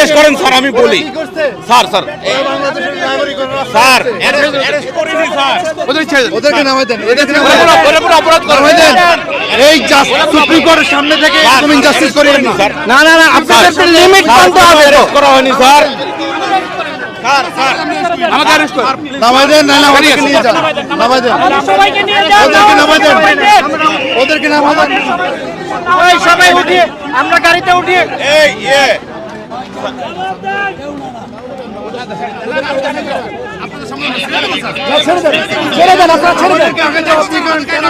জিজ্ঞেস করেন স্যার, আমি বলি স্যার স্যার স্যার ওদেরকে নামাই দেন, অপরাধ নামাই দেন। এই সুপ্রিম কোর্টের সামনে থেকে তুমি জাস্টিস করিয়েন না। না না না, আপনাদের লিমিট মানতে হবে। করা হয়নি স্যার। স্যার স্যার আমাকে অ্যারেস্ট করুন। নামাই দেন, না না ওদেরকে নিয়ে যান, নামাই দেন, সবাইকে নিয়ে যাও, ওদেরকে নামাই দেন, ওদেরকে নামাই দেন। সবাই উঠিয়ে আমরা গাড়িতে উঠিয়ে এই ছেড়ে দেন, আপনারা ছেড়ে দেন,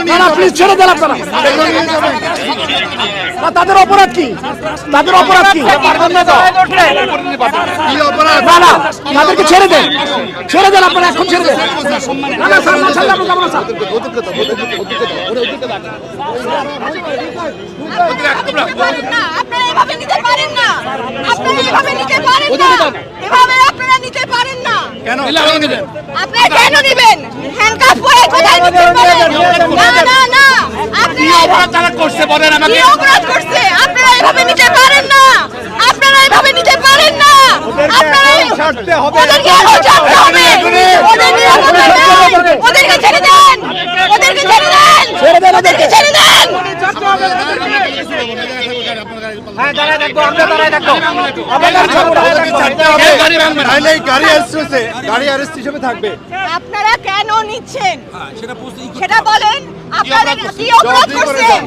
না না প্লিজ ছেড়ে দেন আপনারা। না, তাদের অপরাধ কি? তাদের অপরাধ কি? কি অপরাধ? না না, তাদেরকে ছেড়ে দেন, ছেড়ে দেন আপনারা, এখন ছেড়ে দেন। না না স্যার, না ছাড়লে আমরা যাবো না স্যার। আপনারা এভাবে নিতে পারেন না, আপনারা এভাবে নিতে পারেন না, এভাবে আপনারা নিতে পারেন না। আপনারা কেন নেবেন? হ্যান্ডকাফ পরে কোথায় নিতে পারেন? না না না, আপনারা অপরাধ করছে বলেন কি আমাকে। অপরাধ করছে? আপনারা এভাবে নিতে পারেন না, আপনারা এভাবে নিতে পারেন না। আপনারা ওদেরকে এখন ছাড়তে হবে, ওদের নিরাপত্তা নেই। ওদেরকে ছেড়ে দেন, ওদেরকে ছেড়ে দেন, ওদেরকে ছেড়ে দেন। হ্যাঁ, দাঁড়ায় থাকবো, আমরা দাঁড়ায় থাকবো। নাহলে এই গাড়ি অ্যারেস্ট হয়েছে, গাড়ি অ্যারেস্ট হিসেবে থাকবে। আপনারা কেন নিচ্ছেন সেটা বলেন। আপনারা কি অপরাধ করছেন?